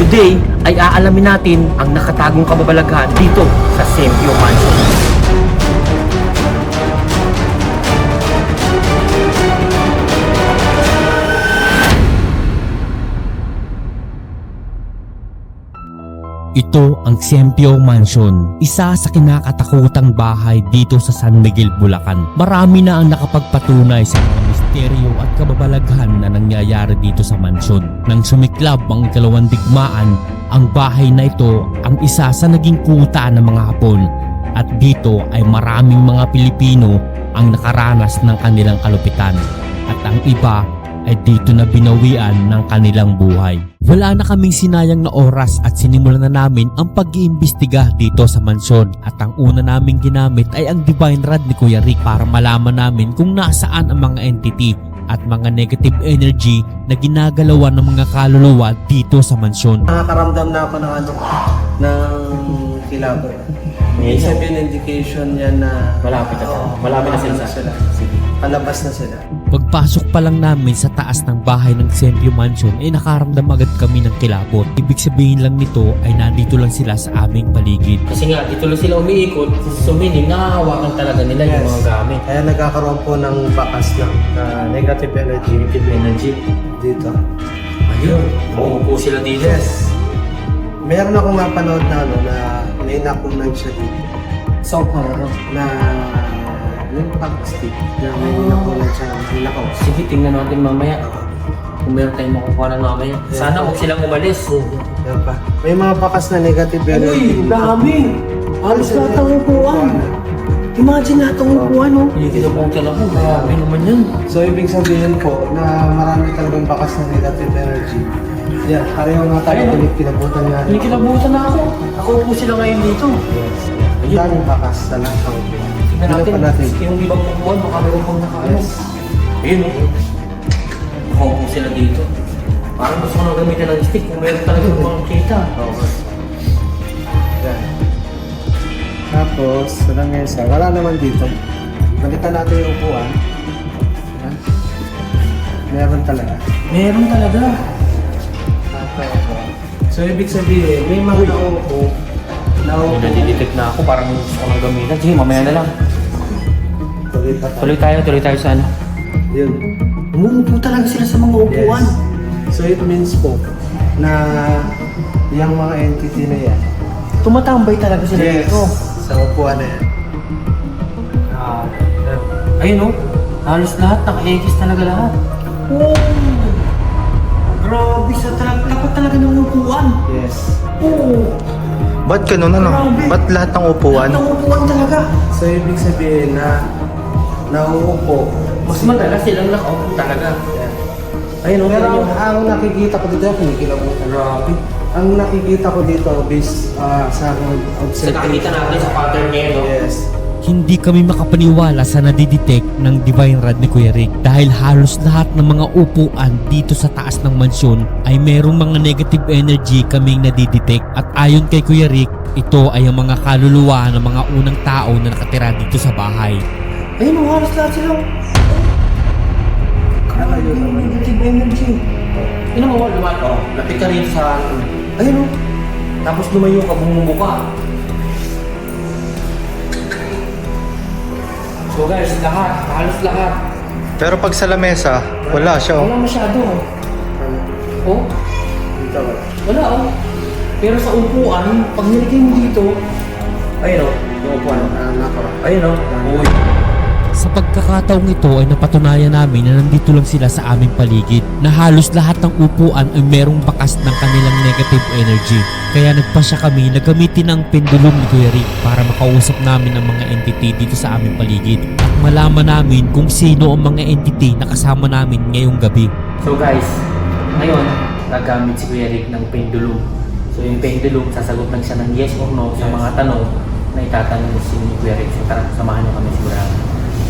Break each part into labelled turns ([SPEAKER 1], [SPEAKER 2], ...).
[SPEAKER 1] Today ay aalamin natin ang nakatagong kababalaghan dito sa Sempio Mansion. Ito ang Sempio Mansion, isa sa kinakatakutang bahay dito sa San Miguel, Bulacan. Marami na ang nakapagpatunay sa mga misteryo at kababalaghan na nangyayari dito sa mansyon. Nang sumiklab ang ikalawang digmaan, ang bahay na ito ang isa sa naging kuta ng mga Hapon. At dito ay maraming mga Pilipino ang nakaranas ng kanilang kalupitan. At ang iba ay dito na binawian ng kanilang buhay. Wala na kaming sinayang na oras at sinimulan na namin ang pag-iimbestiga dito sa mansyon. At ang una naming ginamit ay ang Divine Rod ni Kuya Rick para malaman namin kung nasaan ang mga entity at mga negative energy na ginagalawan ng mga kaluluwa dito sa mansyon.
[SPEAKER 2] Nakakaramdam na ako ng kilabot. May sabihin indication yan na
[SPEAKER 1] Malapit na sila. Malapit na sila.
[SPEAKER 2] Palabas na sila.
[SPEAKER 1] Pagpasok pa lang namin sa taas ng bahay ng Sempio Mansion ay nakaramdam agad kami ng kilabot. Ibig sabihin lang nito ay nandito lang sila sa aming paligid. Kasi nga dito lang sila umiikot, so meaning nakahawakan talaga nila yung mga gamit.
[SPEAKER 2] Kaya nagkakaroon po ng bakas ng negative energy dito.
[SPEAKER 1] Ayun, mauupo sila dito.
[SPEAKER 2] Yes. Meron akong napanood na na may nakunan siya dito.
[SPEAKER 1] So,
[SPEAKER 2] Na yung pag-stick na may nakunan siya. May nakaw.
[SPEAKER 1] sige, tingnan natin mamaya. Kung meron tayong makukuha na mamaya. Sana huwag silang umalis.
[SPEAKER 2] Yan pa. May mga bakas na negative energy.
[SPEAKER 1] Uy, dami! Halos lahat ang upuan. Imagine lahat ang upuan, no? Hindi kinabutan ako. Grabe naman yan.
[SPEAKER 2] So, ibig sabihin po na marami talagang bakas na negative energy. Yan, pareho nga tayo ulit kinabutan nga.
[SPEAKER 1] Hindi kinabutan na ako. Ako upo sila ngayon dito.
[SPEAKER 2] Yes. Ang daming bakas sa lahat ng upuan.
[SPEAKER 1] Tingnan natin, yung ibang upuan, baka may upang nakaano.
[SPEAKER 2] Yes.
[SPEAKER 1] Ayun, no? Nakaupo sila dito. Parang gusto ko nang gamitin ng stick kung meron talaga mga kita.
[SPEAKER 2] Okay. Yan. Tapos, wala naman dito. Balikan natin yung upuan. Yan. Meron talaga.
[SPEAKER 1] Meron talaga.
[SPEAKER 2] So, ibig sabihin, may mga nauupo.
[SPEAKER 1] Nadidetect na ako, parang gusto ko nang gamitin. Sige, mamaya na lang.
[SPEAKER 2] Tuloy pa tayo.
[SPEAKER 1] Tuloy tayo sa ano.
[SPEAKER 2] Yun.
[SPEAKER 1] Umuupo talaga sila sa mga upuan.
[SPEAKER 2] Yes. So, it means po na yung mga entity na yan.
[SPEAKER 1] Tumatambay talaga sila dito.
[SPEAKER 2] Sa upuan na yan.
[SPEAKER 1] Ayun, no? Halos lahat, naka-egis talaga lahat. Oh! Grabe sa tapat talaga ng upuan.
[SPEAKER 2] Yes.
[SPEAKER 1] Oo.
[SPEAKER 3] Ba't ganun ano?
[SPEAKER 1] Grabe.
[SPEAKER 3] Ba't lahat ng upuan?
[SPEAKER 1] Lahat ng upuan talaga.
[SPEAKER 2] So, ibig sabihin na nauupo.
[SPEAKER 1] Mas madalas silang nakaupo talaga.
[SPEAKER 2] Yan.
[SPEAKER 1] Ayun, no?
[SPEAKER 2] Pero ang nakikita ko dito, kinikilabutan.
[SPEAKER 1] Grabe.
[SPEAKER 2] Ang nakikita ko dito, based sa
[SPEAKER 1] Sa
[SPEAKER 2] observation.
[SPEAKER 1] nakikita natin sa pattern niya, no?
[SPEAKER 2] Yes.
[SPEAKER 4] Hindi kami makapaniwala sa nadidetect ng Divine Rod ni Kuya Rick dahil halos lahat ng mga upuan dito sa taas ng mansyon ay merong mga negative energy kaming nadidetect at ayon kay Kuya Rick, ito ay ang mga kaluluwa ng mga unang tao na nakatira dito sa bahay.
[SPEAKER 1] Ayun, halos lahat silang
[SPEAKER 2] Ayun naman.
[SPEAKER 1] negative energy. Ino mo, lapit ka rin sa... Ayun, no? Tapos lumayo ka, bumumuka. So guys, lahat, halos lahat.
[SPEAKER 3] Pero pag sa lamesa, wala siya oh.
[SPEAKER 1] Wala masyado. Oh,
[SPEAKER 2] Dito ba?
[SPEAKER 1] wala oh. Pero sa upuan, pag nilagay mo dito, ayun oh, yung upuan.
[SPEAKER 2] Nako.
[SPEAKER 1] Ayun oh. Uy.
[SPEAKER 4] Sa pagkakataong ito ay napatunayan namin na nandito lang sila sa aming paligid na halos lahat ng upuan ay merong bakas ng kanilang negative energy. Kaya nagpasya kami na gamitin ang pendulum ni Kuya Rick para makausap namin ang mga entity dito sa aming paligid at malaman namin kung sino ang mga entity na kasama namin ngayong gabi.
[SPEAKER 1] So guys, ngayon, gagamit si Kuya Rick ng pendulum. So yung pendulum, sasagot lang siya ng yes or no sa mga tanong na itatanong si Kuya Rick. So tara, samahan niyo kami sigurado.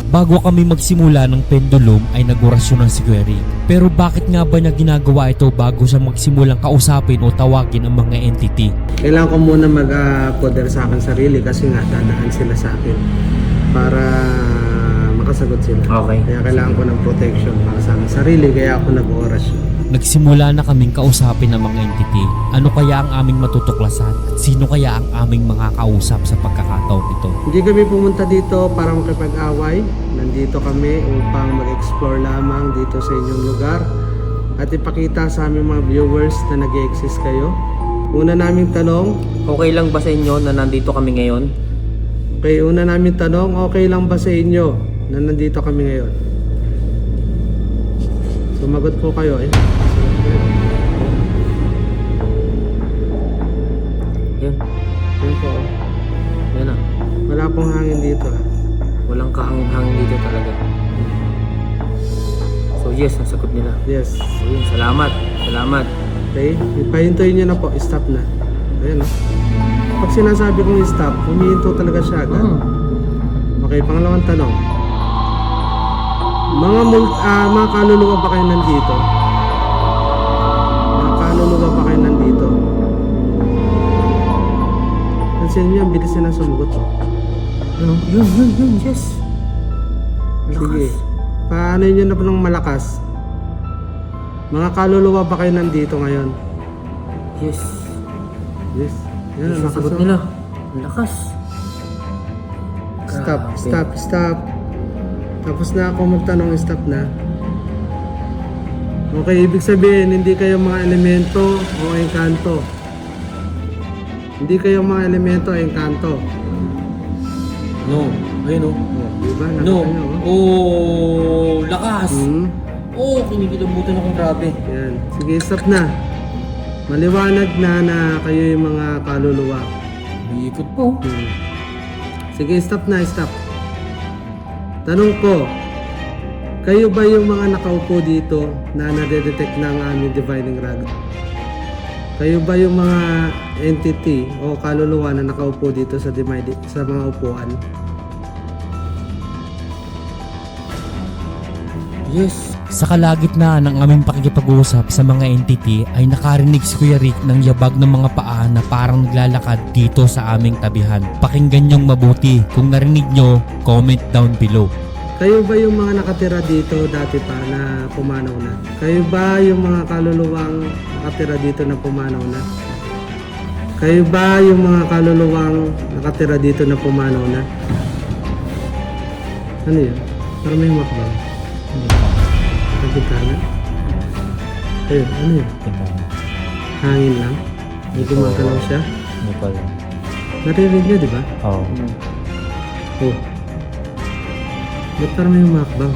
[SPEAKER 4] Bago kami magsimula ng pendulum ay nagorasyon ng si Kuya Rick. Pero bakit nga ba niya ginagawa ito bago siya magsimulang kausapin o tawagin ang mga entity?
[SPEAKER 2] Kailangan ko muna mag-poder sa akin sarili kasi nga dadaan sila sa akin para makasagot sila.
[SPEAKER 1] Okay.
[SPEAKER 2] Kaya kailangan ko ng protection para sa akin sarili, kaya ako nag-orasyon.
[SPEAKER 4] nagsimula na kaming kausapin ng mga entity. Ano kaya ang aming matutuklasan at sino kaya ang aming mga kausap sa pagkakataon ito?
[SPEAKER 2] Hindi kami pumunta dito para makipag-away. Nandito kami upang mag-explore lamang dito sa inyong lugar at ipakita sa aming mga viewers na nag-exist kayo. Una naming tanong,
[SPEAKER 5] Okay lang ba sa inyo na nandito kami ngayon?
[SPEAKER 2] okay lang ba sa inyo na nandito kami ngayon? Sumagot po kayo eh.
[SPEAKER 5] Yan.
[SPEAKER 2] Yan po.
[SPEAKER 5] Yan na.
[SPEAKER 2] Wala pong hangin dito.
[SPEAKER 5] Walang kahangin-hangin dito talaga. So yes, ang sagot nila.
[SPEAKER 2] Yes.
[SPEAKER 5] So yun, salamat. Salamat.
[SPEAKER 2] Okay, ipahintuin nyo na po. Stop na. Ayan o. Pag sinasabi kong stop, humihinto talaga siya agad. Okay, pangalawang tanong. Mga kaluluwa ba kayo nandito? Mga kaluluwa ba kayo nandito? Pansin nyo, ang bilis na sumagot po.
[SPEAKER 5] Ano? Yun. Yes.
[SPEAKER 2] Sige. Paano nyo na po ng malakas? Mga kaluluwa ba kayo nandito ngayon?
[SPEAKER 5] Yes.
[SPEAKER 2] Yes. Yan,
[SPEAKER 5] Yes, ang
[SPEAKER 2] lakas
[SPEAKER 5] sagot
[SPEAKER 2] o.
[SPEAKER 5] nila. Ang lakas.
[SPEAKER 2] Stop. Tapos na ako magtanong, stop na. Okay, ibig sabihin, hindi kayo mga elemento o engkanto. Hindi kayo mga elemento o engkanto.
[SPEAKER 5] No. Ayun o.
[SPEAKER 2] Diba? Nakita
[SPEAKER 5] No.
[SPEAKER 2] nyo, oh.
[SPEAKER 5] Oh, lakas.
[SPEAKER 2] Hmm.
[SPEAKER 5] Oh, kinikilabutan akong grabe.
[SPEAKER 2] Yan. Sige, stop na. Maliwanag na kayo yung mga kaluluwa.
[SPEAKER 5] Iikot po.
[SPEAKER 2] Hmm. Sige, stop na, stop. Tanong ko, kayo ba yung mga nakaupo dito na nade-detect ng aming divining rod? Kayo ba yung mga entity o kaluluwa na nakaupo dito sa mga upuan?
[SPEAKER 5] Yes.
[SPEAKER 4] Sa kalagitnaan ng aming pakikipag-usap sa mga entity ay nakarinig si Kuya Rick ng yabag ng mga paa na parang naglalakad dito sa aming tabihan. Pakinggan niyong mabuti. Kung narinig nyo, comment down below.
[SPEAKER 2] Kayo ba yung mga nakatira dito dati pa na pumanaw na? Kayo ba yung mga kaluluwang nakatira dito na pumanaw na? Kayo ba yung mga kaluluwang nakatira dito na pumanaw na? Ano yun? Parang may makbang. Nakagitana? Ayun, ano yun? Hangin lang? May gumagalaw siya?
[SPEAKER 3] Hindi pa lang.
[SPEAKER 2] Narinig nyo, di ba?
[SPEAKER 3] Oo.
[SPEAKER 2] Oh. Ba't parang may makbang?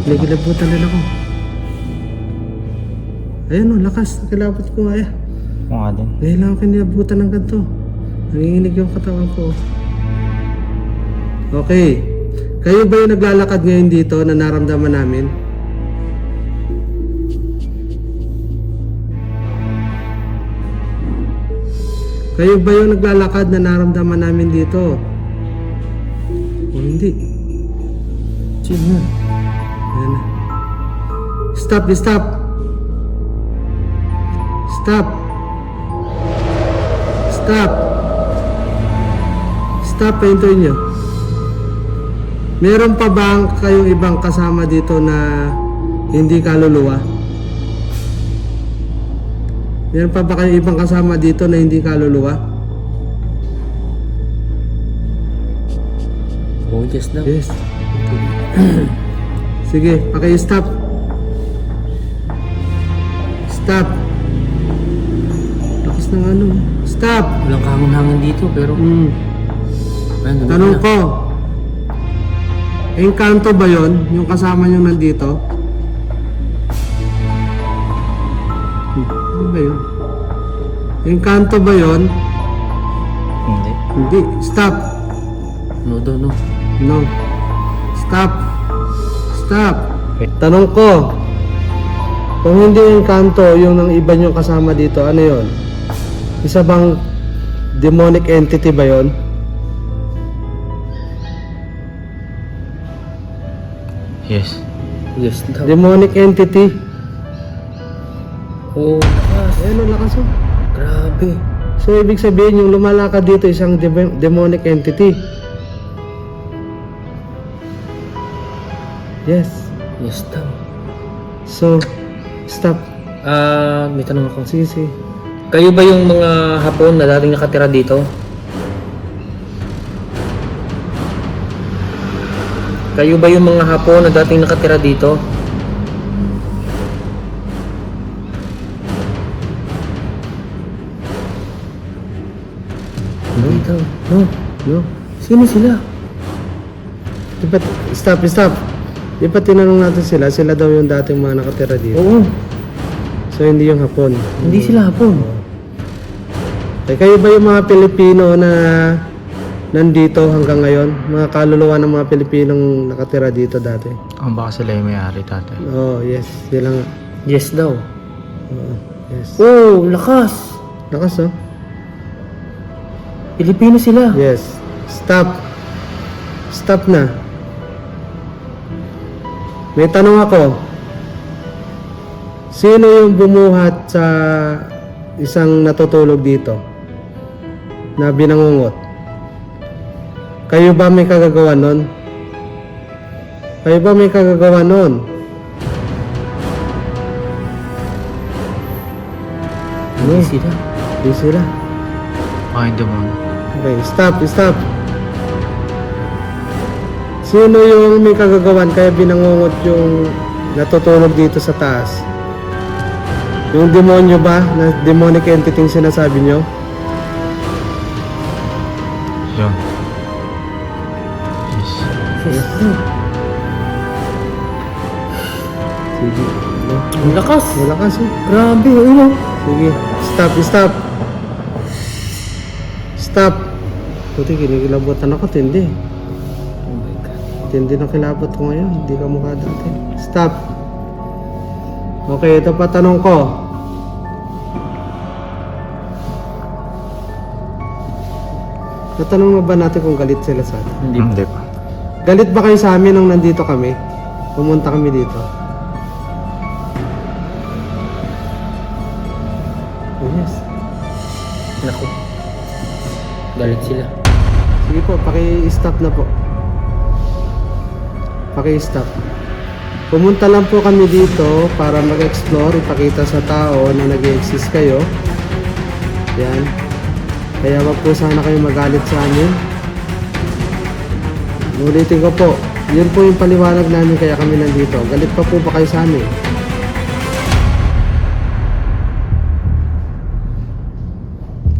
[SPEAKER 2] Nagilabutan din ako. Ayan o, lakas. Nakilabot ko nga eh.
[SPEAKER 3] Oo nga din.
[SPEAKER 2] Ngayon lang ako kinilabutan ng ganito. Nanginginig yung katawan ko. Okay. Kayo ba yung naglalakad ngayon dito na naramdaman namin? Kayo ba yung naglalakad na naramdaman namin dito? O hindi?
[SPEAKER 5] Sino yun?
[SPEAKER 2] Ayan na. Stop. Pahintuin nyo. Meron pa ba kayong ibang kasama dito na hindi kaluluwa? Meron pa ba kayong ibang kasama dito na hindi kaluluwa?
[SPEAKER 5] Oh, yes na.
[SPEAKER 2] Yes. Sige, paki-stop. Stop. Lakas ng ano. Stop.
[SPEAKER 5] Walang kahangin-hangin dito pero... Ayun,
[SPEAKER 2] Tanong ko, engkanto ba yon yung kasama nyo nandito? Ano ba yun? Engkanto ba yon?
[SPEAKER 3] Hindi.
[SPEAKER 2] Hindi. Stop.
[SPEAKER 5] No.
[SPEAKER 2] No. Stop. Tanong ko, kung hindi engkanto yung ng iba nyo kasama dito, ano yon? Isa bang demonic entity ba yon?
[SPEAKER 3] Yes.
[SPEAKER 5] Yes daw.
[SPEAKER 2] Demonic entity?
[SPEAKER 5] Oh, lakas.
[SPEAKER 2] Ayan ang lakas oh.
[SPEAKER 5] Grabe.
[SPEAKER 2] So, ibig sabihin yung lumalakad dito isang demonic entity. Yes.
[SPEAKER 5] Yes daw.
[SPEAKER 2] So, Stop.
[SPEAKER 5] May tanong ako.
[SPEAKER 2] Sige, sige.
[SPEAKER 5] Kayo ba yung mga Hapon na dating nakatira dito? Kayo ba yung mga Hapon na dating nakatira dito? Hindi daw.
[SPEAKER 2] No, no.
[SPEAKER 5] Sino sila?
[SPEAKER 2] Di ba, stop. Di ba tinanong natin sila? Sila daw yung dating mga nakatira dito.
[SPEAKER 5] Oo,
[SPEAKER 2] So, hindi yung Hapon.
[SPEAKER 5] hindi sila Hapon.
[SPEAKER 2] Eh, kayo ba yung mga Pilipino na nandito hanggang ngayon? Mga kaluluwa ng mga Pilipinong nakatira dito dati?
[SPEAKER 3] Baka sila yung may-ari, tatay.
[SPEAKER 2] Oh, yes. Sila nga.
[SPEAKER 5] Yes daw.
[SPEAKER 2] Oo, yes.
[SPEAKER 5] Oh, lakas.
[SPEAKER 2] Lakas, oh.
[SPEAKER 5] Pilipino sila.
[SPEAKER 2] Yes. Stop. Stop na. May tanong ako. Sino yung bumuhat sa isang natutulog dito na binangungot? Kayo ba may kagagawa nun? Kayo ba may kagagawa nun?
[SPEAKER 5] Hindi sila.
[SPEAKER 2] Di sila.
[SPEAKER 3] Baka yung demonyo.
[SPEAKER 2] Okay, stop. Sino yung may kagagawan kaya binangungot yung natutulog dito sa taas? Yung demonyo ba? Na demonic entity yung sinasabi nyo?
[SPEAKER 3] Yun. Yes.
[SPEAKER 2] Sige.
[SPEAKER 5] Ang lakas.
[SPEAKER 2] Malakas eh.
[SPEAKER 5] Grabe, ano?
[SPEAKER 2] Sige. Stop. Stop. Puti, kinikilabutan ako. Tindi.
[SPEAKER 5] Oh my God.
[SPEAKER 2] Tindi ng kilabot ko ngayon. Hindi ka mukha dati. Stop. Okay, ito pa tanong ko. Natanong mo ba natin kung galit sila sa atin?
[SPEAKER 5] Hindi.
[SPEAKER 3] Hindi pa.
[SPEAKER 2] Galit ba kayo sa amin nung nandito kami? Pumunta kami dito. Oh, yes.
[SPEAKER 5] Naku. Galit sila.
[SPEAKER 2] Sige po, paki-stop na po. Paki-stop. Pumunta lang po kami dito para mag-explore, ipakita sa tao na nag-exist kayo. Yan. Kaya wag po sana kayo magalit sa amin. Ulitin ko po, yun po yung paliwanag namin kaya kami nandito. Galit pa po ba kayo sa amin?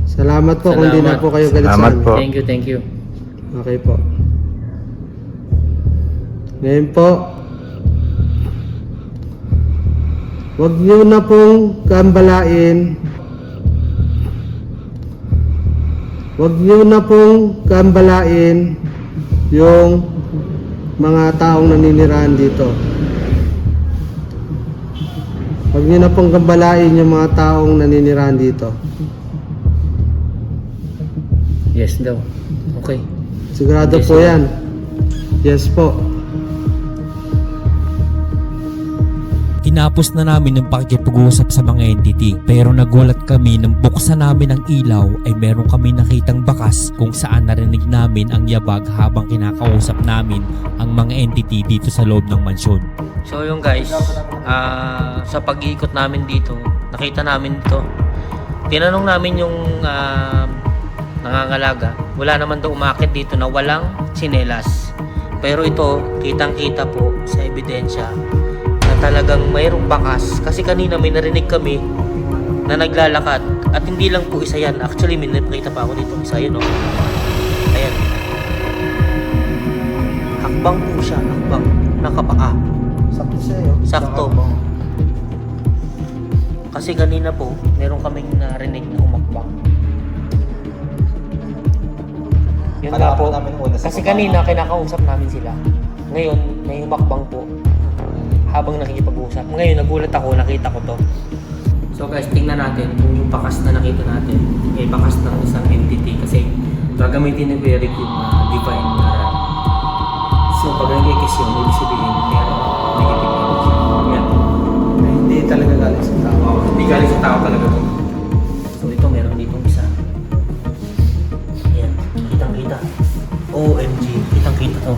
[SPEAKER 2] Salamat po kung di na
[SPEAKER 5] Salamat.
[SPEAKER 2] po kayo galit
[SPEAKER 3] Salamat
[SPEAKER 2] sa amin.
[SPEAKER 3] po.
[SPEAKER 5] Thank you.
[SPEAKER 2] Okay po. Ngayon po, wag niyo na pong gambalain. Wag niyo na pong gambalain yung mga taong naninirahan dito. Wag niyo na pong gambalain yung mga taong naninirahan dito.
[SPEAKER 5] Yes daw. Okay.
[SPEAKER 2] Sigurado
[SPEAKER 5] Yes,
[SPEAKER 2] po
[SPEAKER 5] sir.
[SPEAKER 2] yan. Yes po.
[SPEAKER 4] Tinapos na namin ng pakikipag-usap sa mga entity, pero nagulat kami nang buksan namin ang ilaw ay meron kami nakitang bakas kung saan narinig namin ang yabag habang kinakausap namin ang mga entity dito sa loob ng mansyon.
[SPEAKER 5] So yung guys, sa pag-iikot namin dito, nakita namin ito. Tinanong namin yung nangangalaga. Wala naman daw umakit dito na walang tsinelas. Pero ito, kitang-kita po sa ebidensya na talagang mayroong bakas. Kasi kanina may narinig kami na naglalakad. At hindi lang po isa yan. Actually, may nakita pa ako dito. Isa yun, oh. Ayan. Hakbang po siya. Hakbang. Nakapaa.
[SPEAKER 2] Sakto sa'yo.
[SPEAKER 5] Sakto. Kasi kanina po, meron kaming narinig na umakbang. Yun nga po. Kasi kanina, kinakausap namin sila. Ngayon, may umakbang po. Habang nakikipag-usap. Ngayon, nagulat ako, nakita ko to. So guys, tingnan natin kung yung bakas na nakita natin ay bakas ng isang entity. Kasi gagamitin ni Kuya Rick yung divine na so pag nag-ikis yun, ibig sabihin meron negative energy. Yan.
[SPEAKER 2] Hindi talaga galing sa tao.
[SPEAKER 5] Hindi galing sa tao talaga to. So ito meron ditong isa. Ayan, kitang-kita. OMG, kitang-kita to.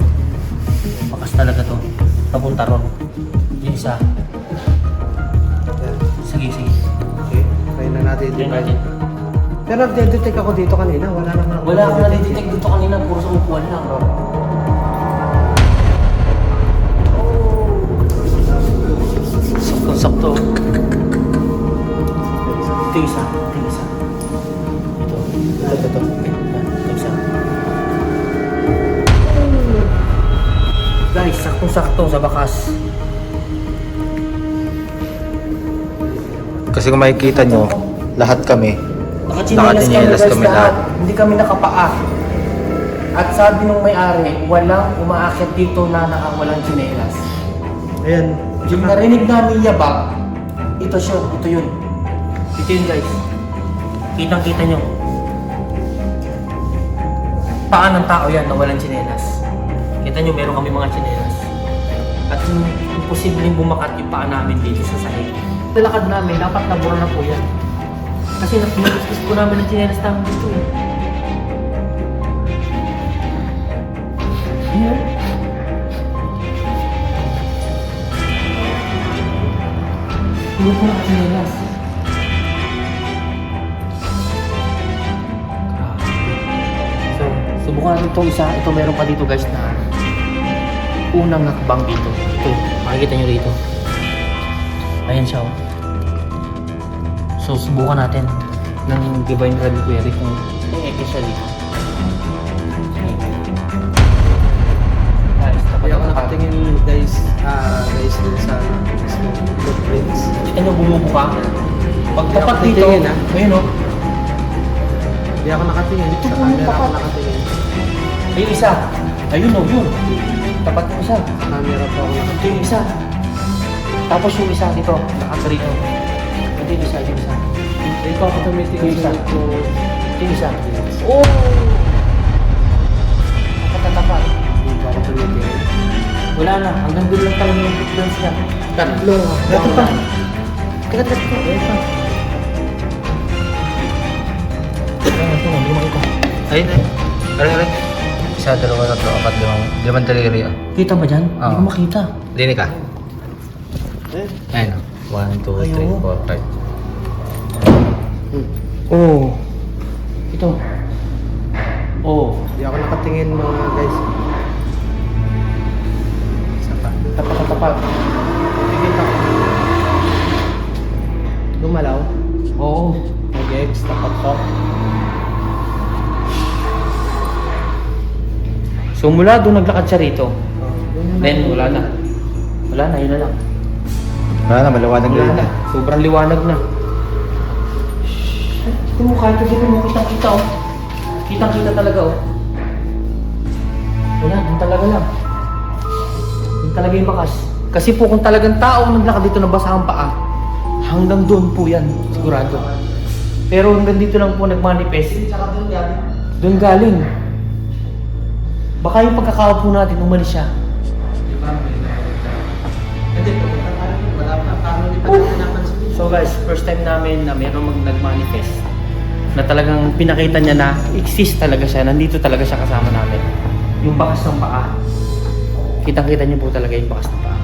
[SPEAKER 5] Bakas talaga to. Papunta ron. Yung isa.
[SPEAKER 2] natin
[SPEAKER 5] Tingnan
[SPEAKER 2] i-divide.
[SPEAKER 5] natin.
[SPEAKER 2] Pero nag-detect ako dito kanina. Wala naman ako.
[SPEAKER 5] Wala akong nadidetect dito kanina, puro sa upuan lang. Sakto-sakto. Ito yung isa. Ito yung isa. Ito. Ito isa. Guys, saktong-sakto sa bakas.
[SPEAKER 3] Kasi kung makikita nyo, lahat kami.
[SPEAKER 5] Nakachinelas kami lahat. Hindi kami nakapaa. At sabi nung may-ari, walang umaakyat dito na nakawalang chinelas.
[SPEAKER 2] Ayan.
[SPEAKER 5] Yung narinig namin yabag, ito siya, ito yun. Ito yun guys. Kitang-kita nyo. Paa ng tao yan na walang tsinelas. Kita nyo, meron kami mga tsinelas. At yung posibleng bumakat yung paa namin dito sa sahig. Lalakad namin, dapat nabura na po yan. Kasi napinulis po namin ng tsinelas namin dito eh. Ayan. Tulog ko na tsinelas. So, subukan natin itong isa. Ito meron pa dito guys na unang nakbang dito. Ito, makikita nyo dito. Ayan siya oh. So, subukan natin ng Divine Reliquary kung may eke siya dito. Guys,
[SPEAKER 2] Kaya ako
[SPEAKER 5] tapat-tapat.
[SPEAKER 2] nakatingin guys dun sa mismo footprints.
[SPEAKER 5] Kita nyo bumubuka. Pagtapat
[SPEAKER 2] Hindi
[SPEAKER 5] dito,
[SPEAKER 2] ako nakatingin,
[SPEAKER 5] ayun oh.
[SPEAKER 2] Hindi ako nakatingin. Sa camera ako nakatingin.
[SPEAKER 5] Ayun isa. Ayun oh, yun. Tapat mo isa.
[SPEAKER 2] Sa camera po ako nakatingin.
[SPEAKER 5] Ito yung isa. Tapos yung isa dito, nakakarito. Ito yung isa, ito yung isa.
[SPEAKER 2] Hindi ko ako tumitingin
[SPEAKER 5] Isa.
[SPEAKER 2] sa ito.
[SPEAKER 5] Ito yung isa. Oh! Nakatatapat.
[SPEAKER 2] Hindi ko ako tumitingin.
[SPEAKER 5] Wala na, hanggang doon lang talaga yung footprints niya.
[SPEAKER 2] Tatlo.
[SPEAKER 5] Ito pa. Teka, teka, teka. Ito pa. Ito na, hindi makita.
[SPEAKER 3] Ayun eh. Aray. Isa, dalawa, tatlo, apat, limang taliri ah.
[SPEAKER 5] Kita ba dyan? Hindi ko
[SPEAKER 3] Oo.
[SPEAKER 5] makita.
[SPEAKER 3] Linig ka. Ayun oh. 1, 2, 3, 4, 5.
[SPEAKER 5] Oh. Ito. Oh.
[SPEAKER 2] Hindi ako nakatingin mga guys. Saka.
[SPEAKER 5] Tapat.
[SPEAKER 2] Tigit ako. Gumalaw.
[SPEAKER 5] Oo.
[SPEAKER 2] Nag-ex. Tapat ko.
[SPEAKER 5] So mula doon naglakad siya rito. Then wala na. Wala na, yun na lang.
[SPEAKER 3] Wala na, maliwanag
[SPEAKER 5] Wala na.
[SPEAKER 3] na.
[SPEAKER 5] Sobrang liwanag na. Ito mo, kahit hindi mo kitang-kita oh. Kitang-kita talaga oh. Wala, yun talaga lang. Yun talaga yung bakas. Kasi po kung talagang tao ang naglakad dito na basa ang paa, hanggang doon po yan, sigurado. Pero hanggang dito lang po nagmanifest. Doon galing. Baka yung pagkakaupo natin, umalis siya. So guys, first time namin na meron nag-manifest na talagang pinakita niya na exist talaga siya, nandito talaga siya kasama namin. Yung bakas ng paa. Kitang-kita niyo po talaga yung bakas ng paa.